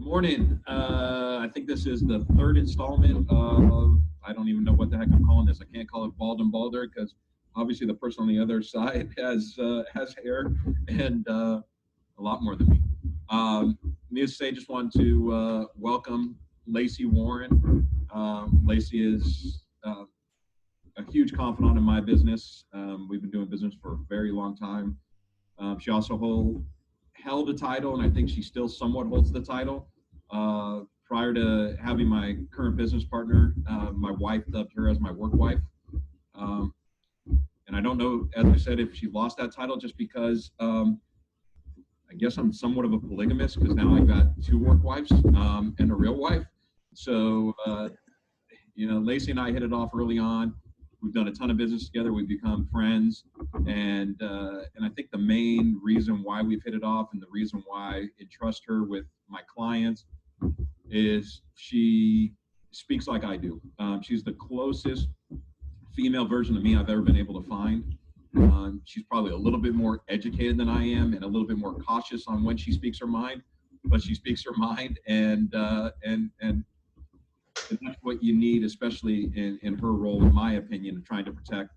Morning. I think this is the third installment of, I don't even know what the heck I'm calling this. I can't call it Bald and Balder because obviously the person on the other side has hair and a lot more than me. Needless to say, just wanted to welcome Lacey Warren. Lacey is a huge confidant in my business. We've been doing business for a very long time. She also held a title, and I think she still somewhat holds the title. Prior to having my current business partner, my wife dubbed her as my work wife. And I don't know, as I said, if she lost that title just because I guess I'm somewhat of a polygamist because now I've got two work wives and a real wife. So, Lacey and I hit it off early on. We've done a ton of business together. We've become friends, and I think the main reason why we've hit it off and the reason why I trust her with my clients is she speaks like I do. She's the closest female version of me I've ever been able to find. She's probably a little bit more educated than I am and a little bit more cautious on when she speaks her mind, but she speaks her mind, and that's what you need, especially in her role, in my opinion, of trying to protect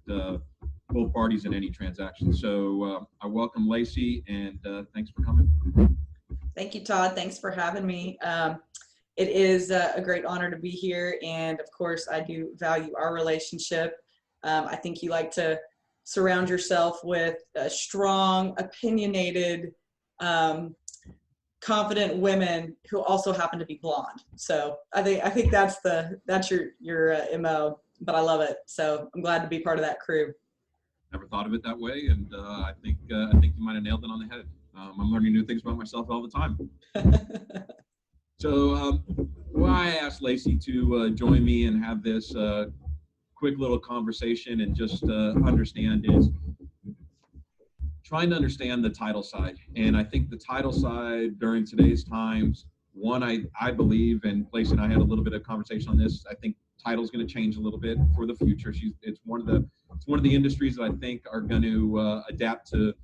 both parties in any transaction. So I welcome Lacey, and thanks for coming. Thank you, Todd. Thanks for having me. It is a great honor to be here, and of course, I do value our relationship. I think you like to surround yourself with strong, opinionated, confident women who also happen to be blonde. So I think that's your MO, but I love it. So I'm glad to be part of that crew. Never thought of it that way, and I think you might have nailed it on the head. I'm learning new things about myself all the time. So why I asked Lacey to join me and have this quick little conversation and just understand is trying to understand the title side. And I think the title side during today's times, one, I believe, and Lacey and I had a little bit of conversation on this, I think title's going to change a little bit for the future. It's one of the industries that I think are going to adapt to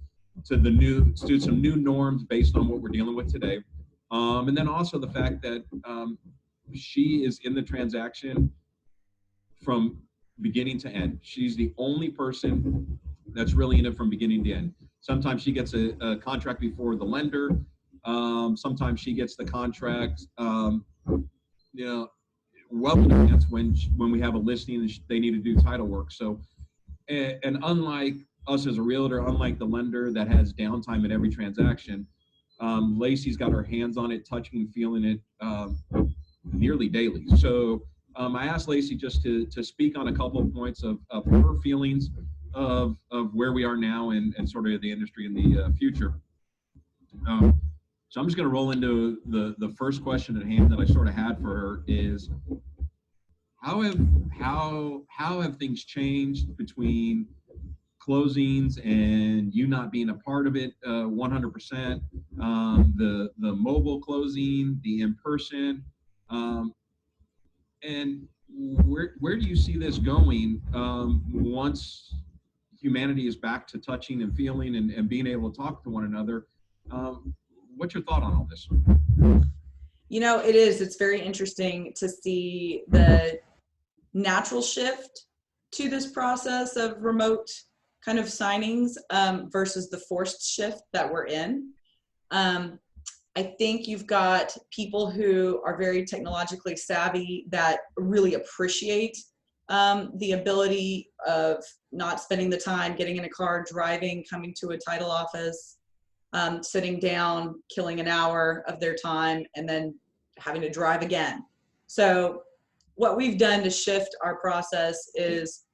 some new norms based on what we're dealing with today. And then also the fact that she is in the transaction from beginning to end. She's the only person that's really in it from beginning to end. Sometimes she gets a contract before the lender. Sometimes she gets the contract, well in advance when we have a listing and they need to do title work. So, and unlike us as a realtor, unlike the lender that has downtime in every transaction, Lacey's got her hands on it, touching and feeling it nearly daily. So I asked Lacey just to speak on a couple of points of her feelings of where we are now and sort of the industry in the future. So I'm just going to roll into the first question at hand that I sort of had for her is how have things changed between closings and you not being a part of it 100%, the mobile closing, the in-person, and where do you see this going once humanity is back to touching and feeling and being able to talk to one another? What's your thought on all this? It's very interesting to see the natural shift to this process of remote kind of signings versus the forced shift that we're in. I think you've got people who are very technologically savvy that really appreciate the ability of not spending the time getting in a car, driving, coming to a title office, sitting down, killing an hour of their time, and then having to drive again. So what we've done to shift our process is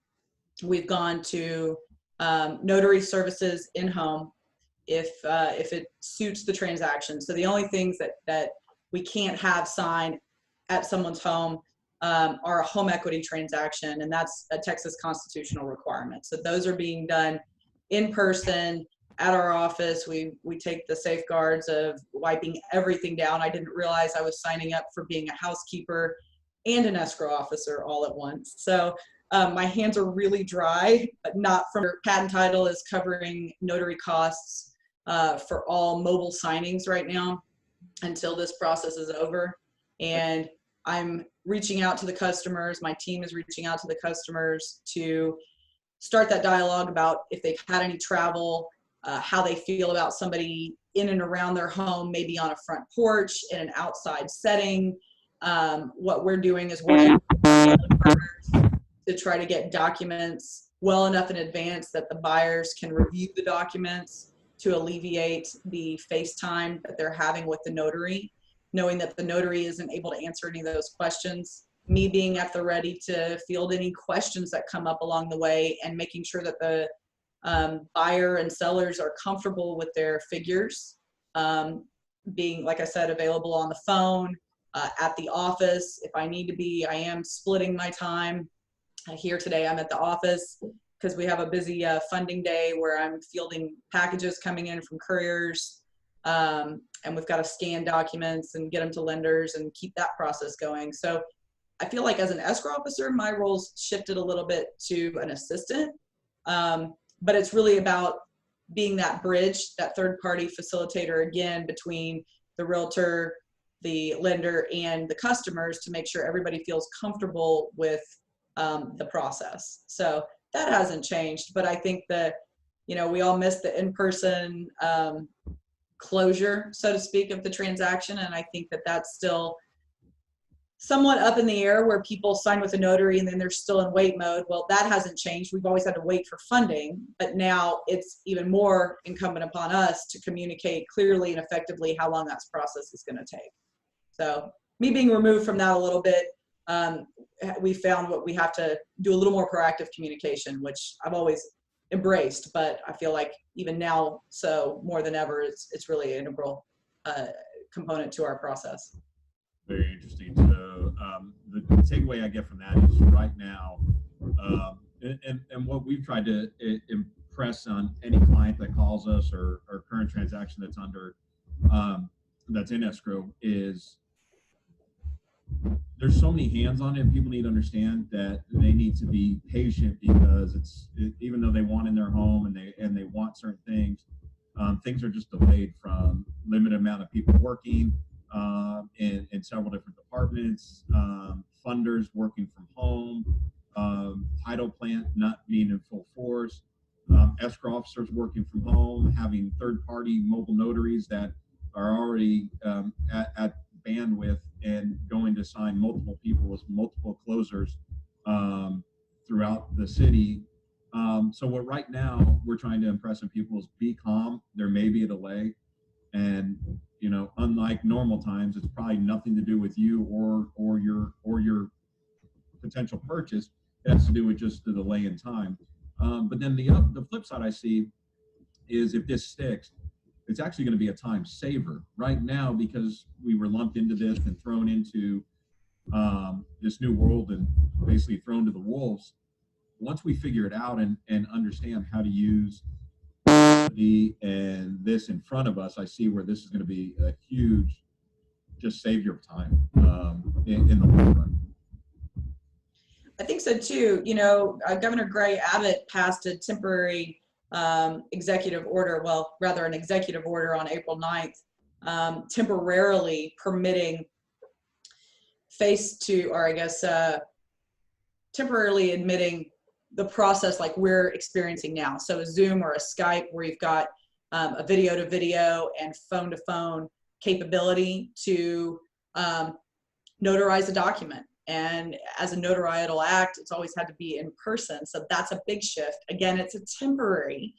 we've gone to notary services in-home if it suits the transaction. So the only things that we can't have signed at someone's home are a home equity transaction, and that's a Texas constitutional requirement. So those are being done in person at our office. We take the safeguards of wiping everything down. I didn't realize I was signing up for being a housekeeper and an escrow officer all at once. So my hands are really dry, but not from Patten Title is covering notary costs for all mobile signings right now. until this process is over. And I'm reaching out to the customers. My team is reaching out to the customers to start that dialogue about if they've had any travel, how they feel about somebody in and around their home, maybe on a front porch, in an outside setting. What we're doing is working with partners to try to get documents well enough in advance that the buyers can review the documents to alleviate the face time that they're having with the notary, knowing that the notary isn't able to answer any of those questions. Me being at the ready to field any questions that come up along the way, and making sure that the buyer and sellers are comfortable with their figures, being, like I said, available on the phone, at the office. If I need to be, I am splitting my time. Here today, I'm at the office because we have a busy funding day where I'm fielding packages coming in from couriers, and we've got to scan documents and get them to lenders and keep that process going. So I feel like as an escrow officer, my role's shifted a little bit to an assistant, but it's really about being that bridge, that third-party facilitator, again, between the realtor, the lender, and the customers, to make sure everybody feels comfortable with the process. So that hasn't changed, but I think that, you know, we all miss the in-person closure, so to speak, of the transaction, and I think that that's still somewhat up in the air, where people sign with a notary and then they're still in wait mode. Well, that hasn't changed. We've always had to wait for funding, but now it's even more incumbent upon us to communicate clearly and effectively how long that process is going to take. So me being removed from that a little bit, we found what we have to do a little more proactive communication, which I've always embraced, but I feel like even now, so more than ever, it's really an integral component to our process. Very interesting. So the takeaway I get from that is right now, and what we've tried to impress on any client that calls us, or current transaction that's under, that's in escrow, is there's so many hands on it, and people need to understand that they need to be patient, because even though they want in their home and they want certain things, things are just delayed from limited amount of people working in several different departments, funders working from home, title plant not being in full force, escrow officers working from home, having third-party mobile notaries that are already at bandwidth and going to sign multiple people with multiple closers throughout the city. So what right now we're trying to impress on people is be calm. There may be a delay, and you know, unlike normal times, it's probably nothing to do with you or your potential purchase. It has to do with just the delay in time. But then the flip side I see is, if this sticks, it's actually going to be a time saver right now, because we were lumped into this and thrown into this new world and basically thrown to the wolves. Once we figure it out and understand how to use and this in front of us, I see where this is going to be a huge just savior of time in the long run. I think so too. You know, Governor Gray Abbott passed a temporary executive order, well, rather an executive order on April 9th, temporarily permitting temporarily admitting the process like we're experiencing now. So a Zoom or a Skype, where you've got a video to video and phone to phone capability to notarize a document. And as a notarial act, it's always had to be in person. So that's a big shift. Again, it's a temporary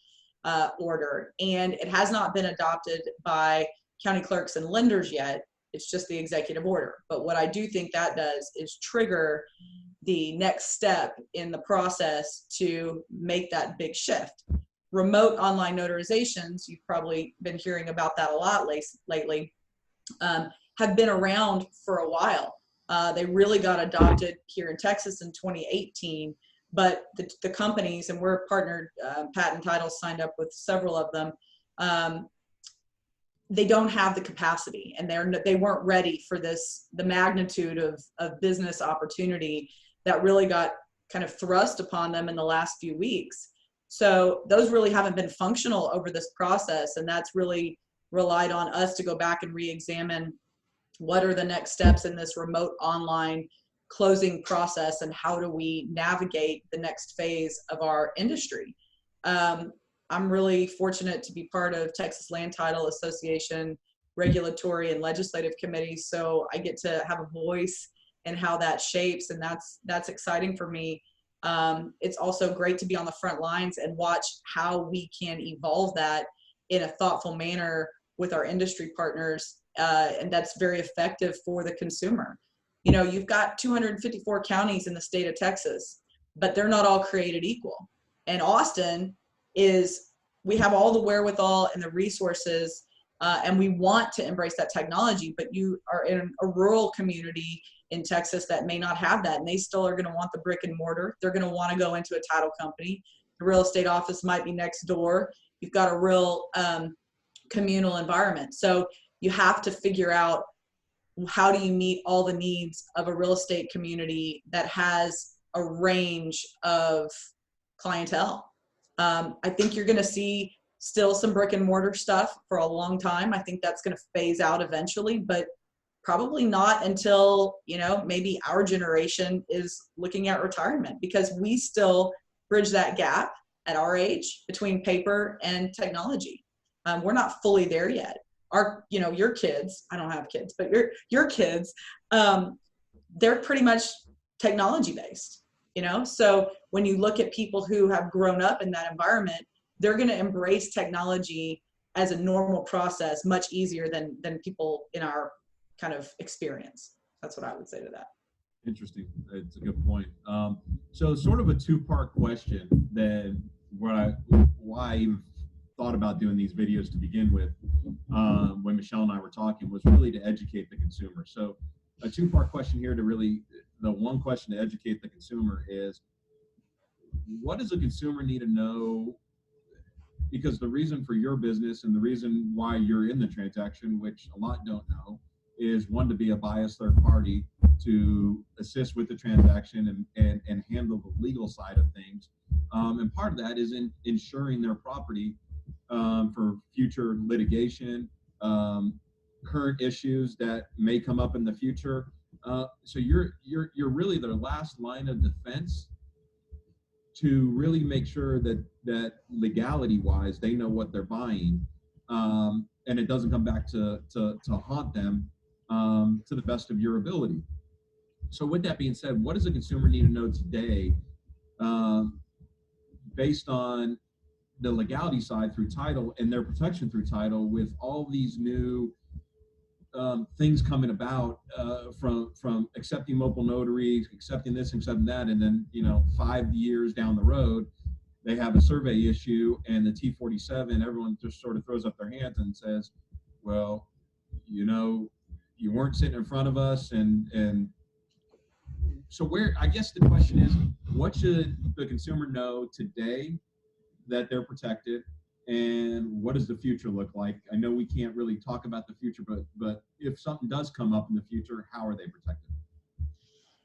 order, and it has not been adopted by county clerks and lenders yet. It's just the executive order. But what I do think that does is trigger the next step in the process to make that big shift. Remote online notarizations, you've probably been hearing about that a lot lately, have been around for a while. They really got adopted here in Texas in 2018, but the companies, and we're partnered, Patten Title signed up with several of them, they don't have the capacity, and they weren't ready for this, the magnitude of business opportunity that really got kind of thrust upon them in the last few weeks. So those really haven't been functional over this process, and that's really relied on us to go back and re-examine what are the next steps in this remote online closing process and how do we navigate the next phase of our industry. I'm really fortunate to be part of Texas Land Title Association regulatory and legislative committees, so I get to have a voice in how that shapes, and that's exciting for me. It's also great to be on the front lines and watch how we can evolve that in a thoughtful manner with our industry partners, and that's very effective for the consumer. You know, you've got 254 counties in the state of Texas, but they're not all created equal. And Austin we have all the wherewithal and the resources, and we want to embrace that technology, but you are in a rural community in Texas that may not have that, and they still are going to want the brick and mortar. They're going to want to go into a title company. The real estate office might be next door. You've got a real communal environment. So you have to figure out, how do you meet all the needs of a real estate community that has a range of clientele? I think you're going to see still some brick and mortar stuff for a long time. I think that's going to phase out eventually, but probably not until, you know, maybe our generation is looking at retirement, because we still bridge that gap at our age between paper and technology. We're not fully there yet. Your kids, I don't have kids, but your kids, they're pretty much technology based, you know? So when you look at people who have grown up in that environment, they're going to embrace technology as a normal process much easier than people in our kind of experience. That's what I would say to that. Interesting. It's a good point. So sort of a two-part question that why I even thought about doing these videos to begin with, when Michelle and I were talking, was really to educate the consumer. So a two-part question here the one question to educate the consumer is, what does a consumer need to know? Because the reason for your business and the reason why you're in the transaction, which a lot don't know, is one, to be a biased third party to assist with the transaction and handle the legal side of things. And part of that is in insuring their property for future litigation, current issues that may come up in the future. So you're really their last line of defense to really make sure that legality wise they know what they're buying, and it doesn't come back to haunt them, to the best of your ability. So with that being said, what does a consumer need to know today, based on the legality side through title and their protection through title, with all these new things coming about, from accepting mobile notaries, accepting this, accepting that, and then 5 years down the road, they have a survey issue and the T47, everyone just sort of throws up their hands and says, well, you weren't sitting in front of us, and so I guess the question is, what should the consumer know today that they're protected, and what does the future look like? I know we can't really talk about the future, but if something does come up in the future, how are they protected?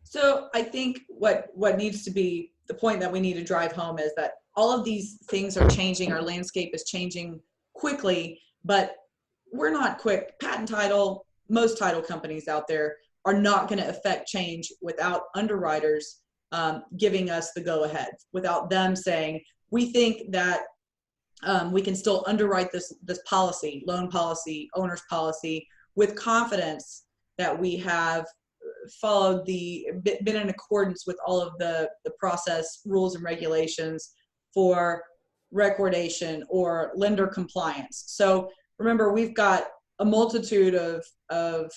So I think what needs to be the point that we need to drive home is that all of these things are changing. Our landscape is changing quickly, but we're not quick. Patten Title, most title companies out there are not going to affect change without underwriters giving us the go ahead, without them saying, we think that we can still underwrite this policy, loan policy, owner's policy, with confidence that we have followed been in accordance with all of the process rules and regulations for recordation or lender compliance. So remember, we've got a multitude of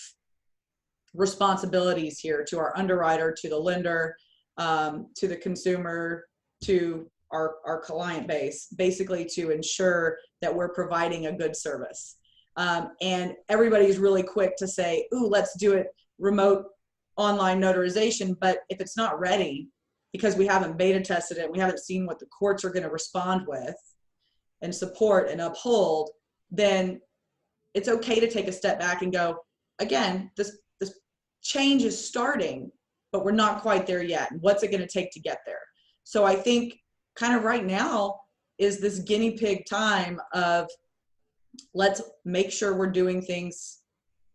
responsibilities here, to our underwriter, to the lender, to the consumer, to our client base, basically to ensure that we're providing a good service. And everybody's really quick to say, ooh, let's do it remote online notarization. But if it's not ready, because we haven't beta tested it, we haven't seen what the courts are going to respond with and support and uphold, then it's okay to take a step back and go, again, this change is starting, but we're not quite there yet. What's it going to take to get there? So I think kind of right now is this guinea pig time of let's make sure we're doing things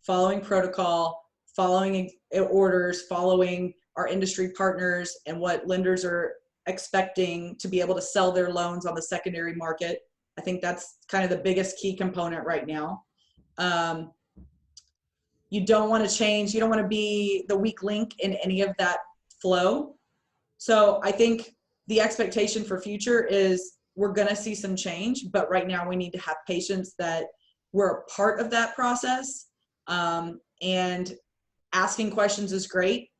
following protocol, following orders, following our industry partners and what lenders are expecting to be able to sell their loans on the secondary market. I think that's kind of the biggest key component right now. You don't want to change. You don't want to be the weak link in any of that flow. So I think the expectation for future is we're going to see some change, but right now we need to have patience that we're a part of that process. And asking questions is great.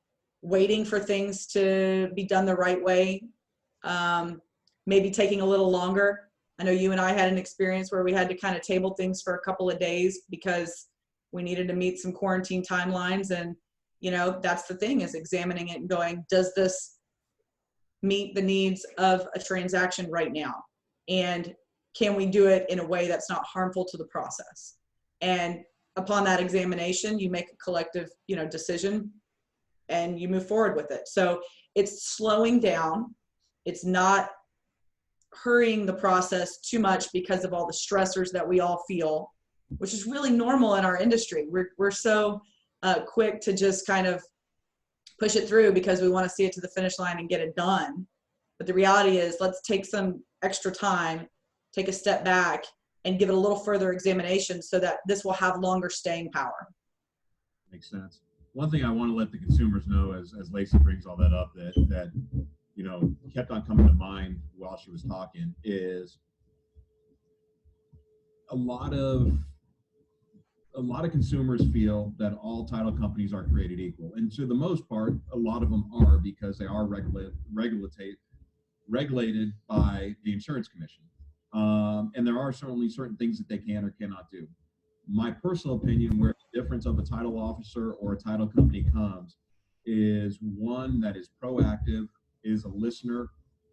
Waiting for things to be done the right way, maybe taking a little longer. I know you and I had an experience where we had to kind of table things for a couple of days because we needed to meet some quarantine timelines. And, you know, that's the thing, is examining it and going, does this meet the needs of a transaction right now? And can we do it in a way that's not harmful to the process? And upon that examination, you make a collective, you know, decision and you move forward with it. So it's slowing down. It's not hurrying the process too much because of all the stressors that we all feel, which is really normal in our industry. We're so quick to just kind of push it through because we want to see it to the finish line and get it done. But the reality is, let's take some extra time, take a step back, and give it a little further examination so that this will have longer staying power. Makes sense. One thing I want to let the consumers know, as Lacey brings all that up, that you know, kept on coming to mind while she was talking, is a lot of consumers feel that all title companies are created equal, and to the most part, a lot of them are, because they are regulated by the insurance commission, and there are certainly certain things that they can or cannot do. My personal opinion, where the difference of a title officer or a title company comes, is one that is proactive, is a listener,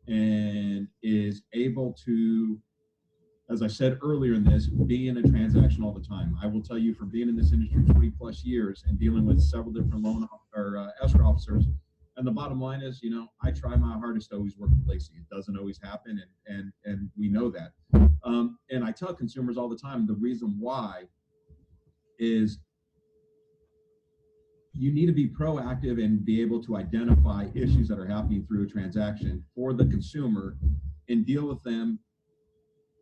and is able to, as I said earlier in this, be in a transaction all the time. I will tell you, from being in this industry 20 plus years and dealing with several different loan or escrow officers, and the bottom line is, you know, I try my hardest to always work with Lacey. It doesn't always happen, and we know that. And I tell consumers all the time, the reason why is you need to be proactive and be able to identify issues that are happening through a transaction for the consumer and deal with them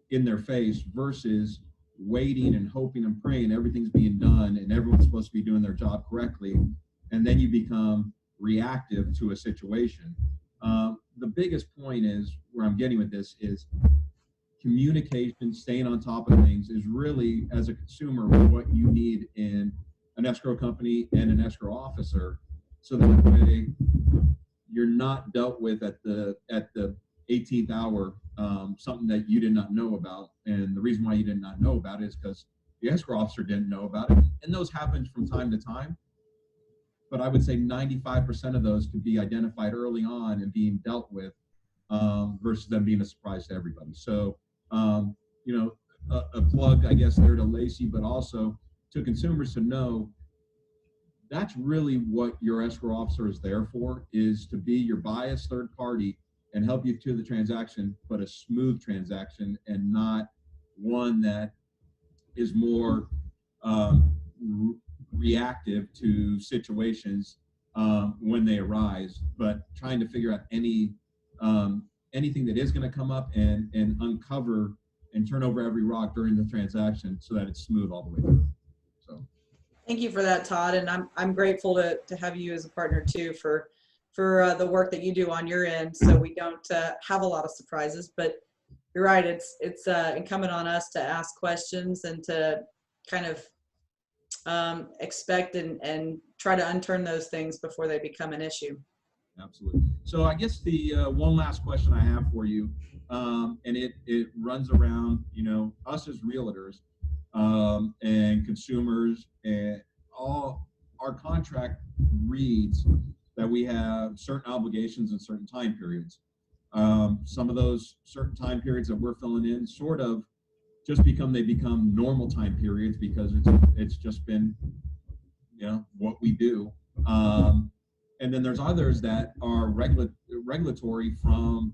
in their face, versus waiting and hoping and praying everything's being done and everyone's supposed to be doing their job correctly, and then you become reactive to a situation. The biggest point is, where I'm getting with this, is communication, staying on top of things, is really, as a consumer, what you need in an escrow company and an escrow officer, so that way you're not dealt with at the 18th hour, something that you did not know about. And the reason why you did not know about it is because the escrow officer didn't know about it. And those happen from time to time. But I would say 95% of those could be identified early on and being dealt with, versus them being a surprise to everybody. So, you know, a plug, I guess, there to Lacey, but also to consumers to know that's really what your escrow officer is there for, is to be your biased third party and help you through the transaction, but a smooth transaction, and not one that is more reactive to situations when they arise, but trying to figure out anything that is going to come up and uncover and turn over every rock during the transaction so that it's smooth all the way through. So Thank you for that, Todd, and I'm grateful to have you as a partner too for the work that you do on your end, so we don't have a lot of surprises. But you're right, it's incumbent on us to ask questions and to kind of expect and try to unturn those things before they become an issue. Absolutely. So I guess the one last question I have for you, and it runs around, you know, us as realtors and consumers, and all our contract reads that we have certain obligations in certain time periods. Some of those certain time periods that we're filling in sort of just become normal time periods, because it's just been, you know, what we do. And then there's others that are regulatory from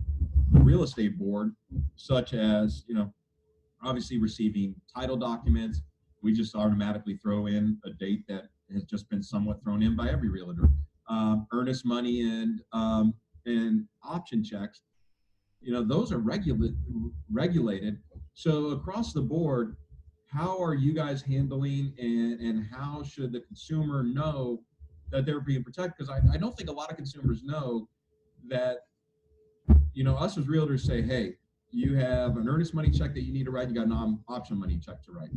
the real estate board, such as, you know, obviously receiving title documents. We just automatically throw in a date that has just been somewhat thrown in by every realtor. Earnest money and option checks, those are regulated. So across the board, how are you guys handling and how should the consumer know that they're being protected? Because I don't think a lot of consumers know that, us as realtors say, hey, you have an earnest money check that you need to write, you got an option money check to write.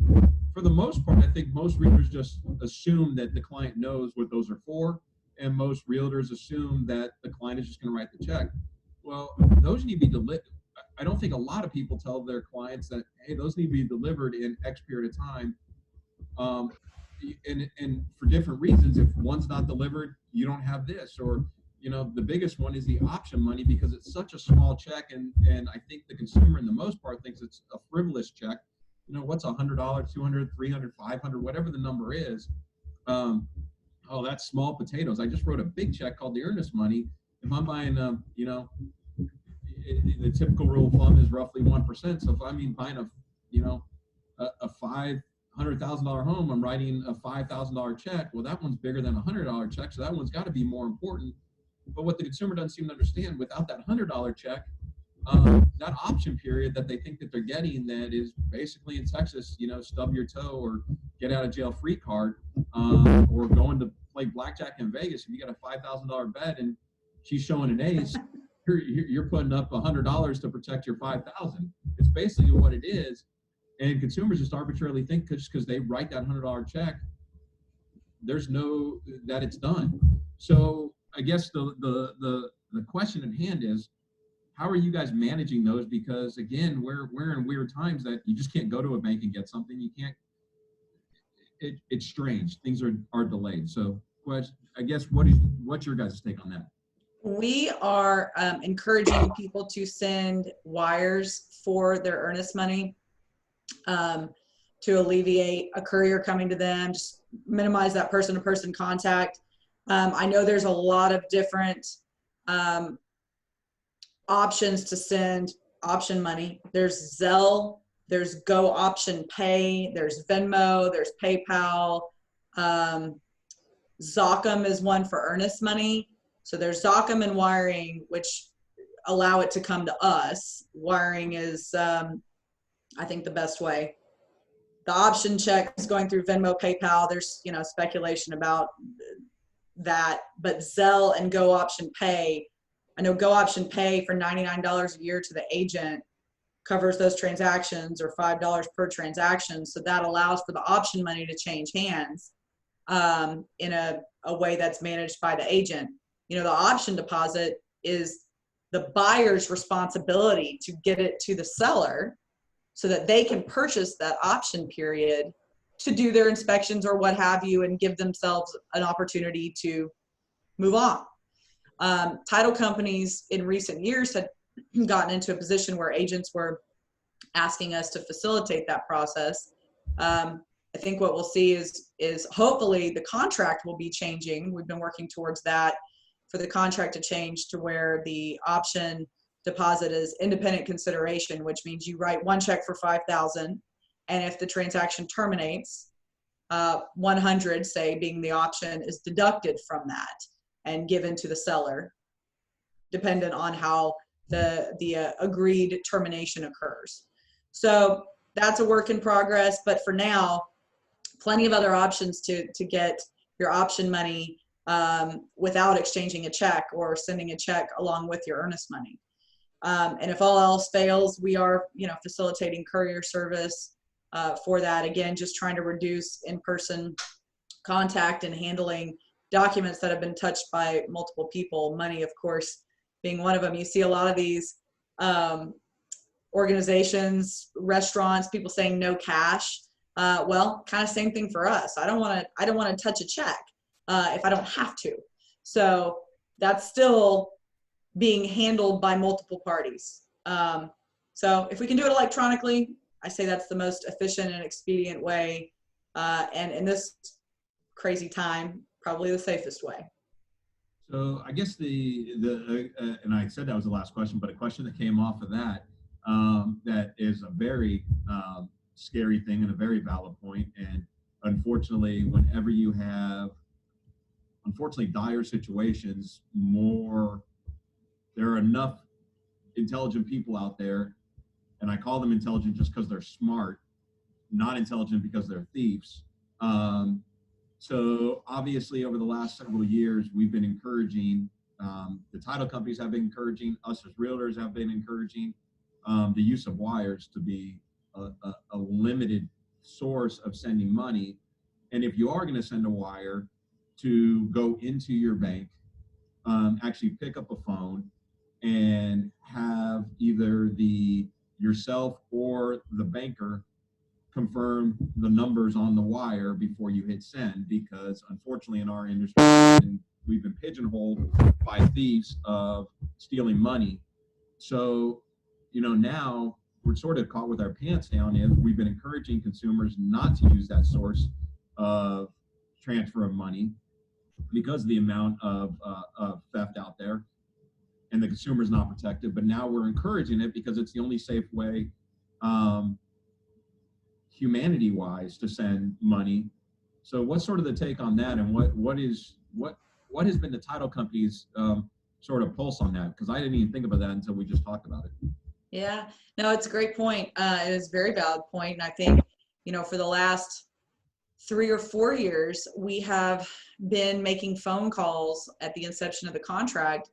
For the most part, I think most realtors just assume that the client knows what those are for, and most realtors assume that the client is just going to write the check. Well, those need to be delivered. I don't think a lot of people tell their clients that, hey, those need to be delivered in X period of time. And for different reasons, if one's not delivered, you don't have this. Or, the biggest one is the option money, because it's such a small check. And I think the consumer, in the most part, thinks it's a frivolous check. What's $100, $200, $300, $500, whatever the number is. Oh, that's small potatoes. I just wrote a big check called the earnest money. If I'm buying, the typical rule of thumb is roughly 1%. So if I'm buying a $500,000 home, I'm writing a $5,000 check. Well, that one's bigger than a $100 check, so that one's got to be more important. But what the consumer doesn't seem to understand, without that $100 check, that option period that they think that they're getting, that is basically in Texas, stub your toe or get out of jail free card, or going to play blackjack in Vegas. If you got a $5,000 bet and she's showing an ace, you're putting up $100 to protect your $5,000. It's basically what it is. And consumers just arbitrarily think because they write that $100 check, there's no, that it's done. So I guess the question at hand is, how are you guys managing those? Because again, we're in weird times that you just can't go to a bank and get something. You can't, it's strange. Things are delayed. So I guess what's your guys' take on that? We are encouraging people to send wires for their earnest money to alleviate a courier coming to them, just minimize that person-to-person contact. I know there's a lot of different options to send option money. There's Zelle, there's Go Option Pay, there's Venmo, there's PayPal. Zocum is one for earnest money. So there's Zocum and wiring, which allow it to come to us. Wiring is, I think, the best way. The option check is going through Venmo, PayPal. There's, speculation about that, but Zelle and Go Option Pay, I know Go Option Pay for $99 a year to the agent covers those transactions, or $5 per transaction. So that allows for the option money to change hands in a way that's managed by the agent. The option deposit is the buyer's responsibility to get it to the seller so that they can purchase that option period to do their inspections or what have you, and give themselves an opportunity to move on. Title companies in recent years had gotten into a position where agents were asking us to facilitate that process. I think what we'll see is hopefully the contract will be changing. We've been working towards that, for the contract to change to where the option deposit is independent consideration, which means you write one check for $5,000, and if the transaction terminates, 100, say, being the option, is deducted from that and given to the seller, dependent on how the agreed termination occurs. So that's a work in progress, but for now, plenty of other options to get your option money without exchanging a check or sending a check along with your earnest money. And if all else fails, we are, facilitating courier service for that. Again, just trying to reduce in-person contact and handling documents that have been touched by multiple people. Money, of course, being one of them. You see a lot of these organizations, restaurants, people saying no cash. Well, kind of same thing for us. I don't want to touch a check if I don't have to. So that's still being handled by multiple parties. So if we can do it electronically, I say that's the most efficient and expedient way. And in this crazy time, probably the safest way. So I guess and I said that was the last question, but a question that came off of that that is a very scary thing and a very valid point. And unfortunately, whenever you have dire situations, there are enough intelligent people out there, and I call them intelligent just because they're smart, not intelligent because they're thieves. So obviously over the last several years, we've been encouraging, the title companies have been encouraging, us as realtors have been encouraging the use of wires to be a limited source of sending money. And if you are going to send a wire, to go into your bank, actually pick up a phone and have either yourself or the banker confirm the numbers on the wire before you hit send, because unfortunately in our industry, we've been pigeonholed by thieves of stealing money. So, now we're sort of caught with our pants down if we've been encouraging consumers not to use that source of transfer of money because of the amount of theft out there and the consumer is not protected. But now we're encouraging it because it's the only safe way humanity-wise to send money. So what's sort of the take on that, and what has been the title company's sort of pulse on that? Because I didn't even think about that until we just talked about it. Yeah, no, it's a great point. It is a very valid point. And I think, for the last 3 or 4 years, we have been making phone calls at the inception of the contract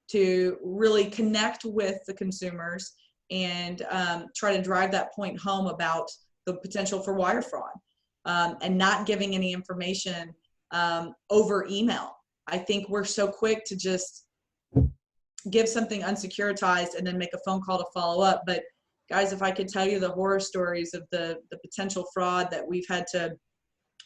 to really connect with the consumers and try to drive that point home about the potential for wire fraud, and not giving any information over email. I think we're so quick to just give something unsecuritized and then make a phone call to follow up. But guys, if I could tell you the horror stories of the potential fraud that we've had to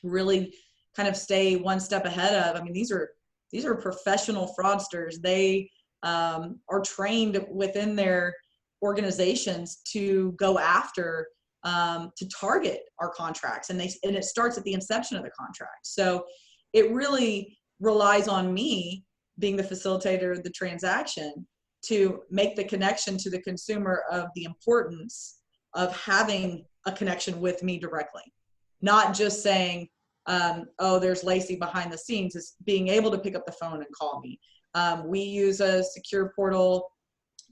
really kind of stay one step ahead of. I mean, these are professional fraudsters. They are trained within their organizations to go after, to target our contracts, and it starts at the inception of the contract. So it really relies on me, being the facilitator of the transaction, to make the connection to the consumer of the importance of having a connection with me directly. Not just saying, oh, there's Lacey behind the scenes. Is being able to pick up the phone and call me. We use a secure portal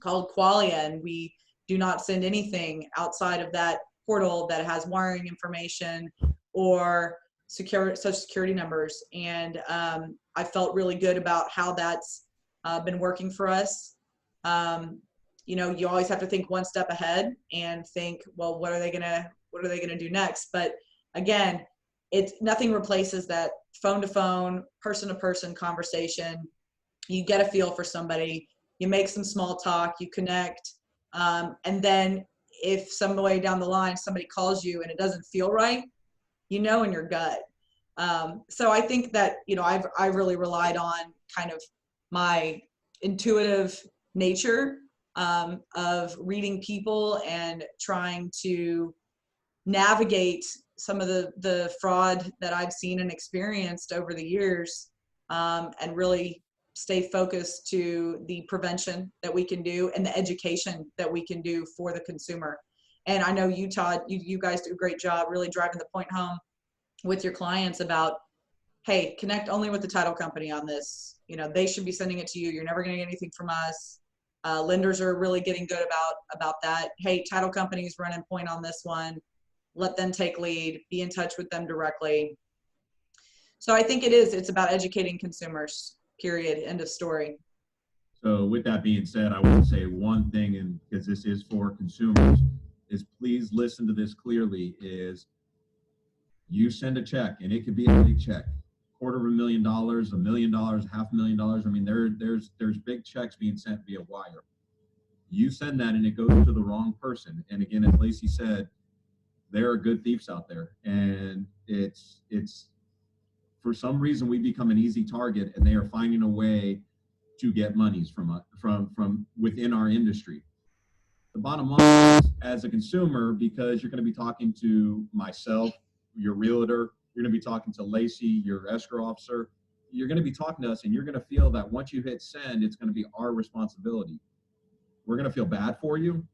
called Qualia, and we do not send anything outside of that portal that has wiring information or social security numbers. And I felt really good about how that's been working for us. You always have to think one step ahead and think, well, what are they gonna do next? But again, nothing replaces that phone to phone, person to person conversation. You get a feel for somebody, you make some small talk, you connect, and then if some way down the line somebody calls you and it doesn't feel right, in your gut. So I think that I've really relied on kind of my intuitive nature of reading people and trying to navigate some of the fraud that I've seen and experienced over the years, and really stay focused to the prevention that we can do and the education that we can do for the consumer. And I know you, Todd, you guys do a great job really driving the point home with your clients about, hey, connect only with the title company on this. They should be sending it to you. You're never going to get anything from us. Lenders are really getting good about that. Hey, title companies running point on this one. Let them take lead, be in touch with them directly. So I think it's about educating consumers, period, end of story. So with that being said, I want to say one thing, and because this is for consumers, is please listen to this clearly, is you send a check, and it could be a big check, $250,000, $1 million, $500,000. I mean, there's big checks being sent via wire. You send that and it goes to the wrong person. And again, as Lacey said, there are good thieves out there, and it's for some reason we become an easy target, and they are finding a way to get monies from within our industry. The bottom line is, as a consumer, because you're going to be talking to myself, your realtor, you're going to be talking to Lacey, your escrow officer, you're going to be talking to us, and you're going to feel that once you hit send, it's going to be our responsibility. We're going to feel bad for you,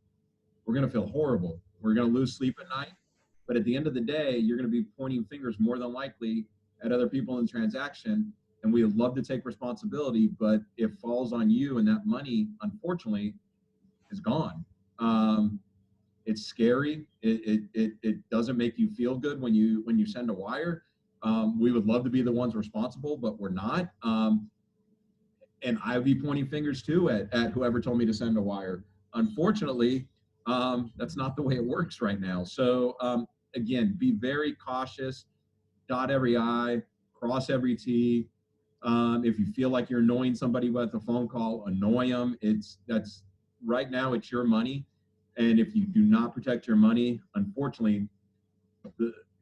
we're going to feel horrible. We're going to lose sleep at night. But at the end of the day, you're going to be pointing fingers more than likely at other people in the transaction. And we would love to take responsibility, but it falls on you, and that money, unfortunately, is gone. It's scary. It doesn't make you feel good when you send a wire. We would love to be the ones responsible, but we're not. And I would be pointing fingers too at whoever told me to send a wire. Unfortunately, that's not the way it works right now. So again, be very cautious, dot every I, cross every T. If you feel like you're annoying somebody with a phone call, annoy them. That's right now, it's your money. And if you do not protect your money, unfortunately,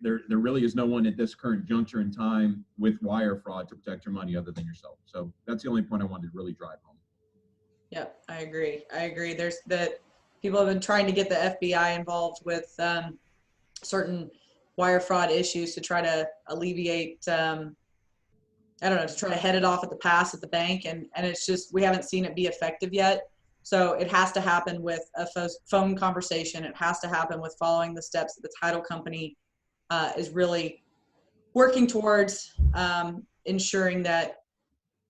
there really is no one at this current juncture in time with wire fraud to protect your money other than yourself. So that's the only point I wanted to really drive home. Yep, I agree. There's that people have been trying to get the FBI involved with certain wire fraud issues to try to alleviate, I don't know, to try to head it off at the pass at the bank. And it's just, we haven't seen it be effective yet. So it has to happen with a phone conversation. It has to happen with following the steps that the title company is really working towards ensuring that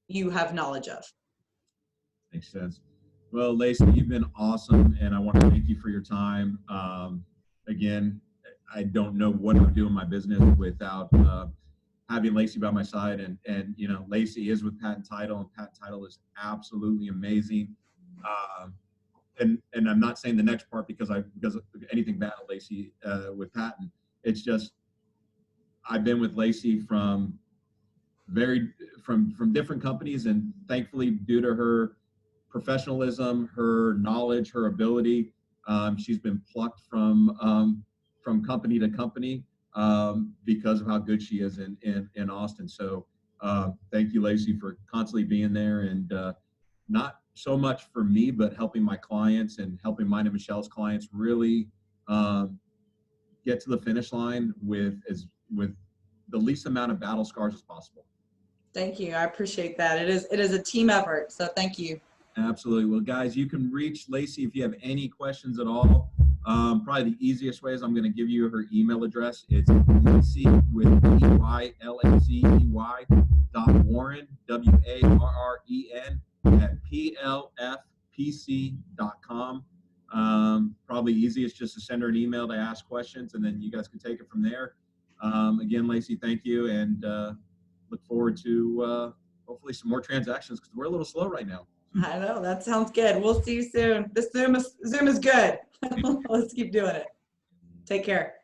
you have knowledge of. Makes sense. Well, Lacey, you've been awesome, and I want to thank you for your time. Again, I don't know what I would do in my business without having Lacey by my side. And you know, Lacey is with Patten Title, and Patten Title is absolutely amazing. And I'm not saying the next part because of anything bad at Lacey with Patten. It's just I've been with Lacey from different companies, and thankfully, due to her professionalism, her knowledge, her ability, she's been plucked from company to company because of how good she is in Austin. So thank you, Lacey, for constantly being there, and not so much for me, but helping my clients and helping mine and Michelle's clients really get to the finish line with the least amount of battle scars as possible. Thank you. I appreciate that. It is a team effort. So thank you. Absolutely. Well, guys, you can reach Lacey if you have any questions at all. Probably the easiest way is I'm going to give you her email address. It's Lacey with EYLACEY .Warren WARREN at plfpc.com. Probably easiest just to send her an email to ask questions, and then you guys can take it from there. Again, Lacey, thank you, and look forward to hopefully some more transactions because we're a little slow right now. I know, that sounds good. We'll see you soon. This Zoom is good. Let's keep doing it. Take care.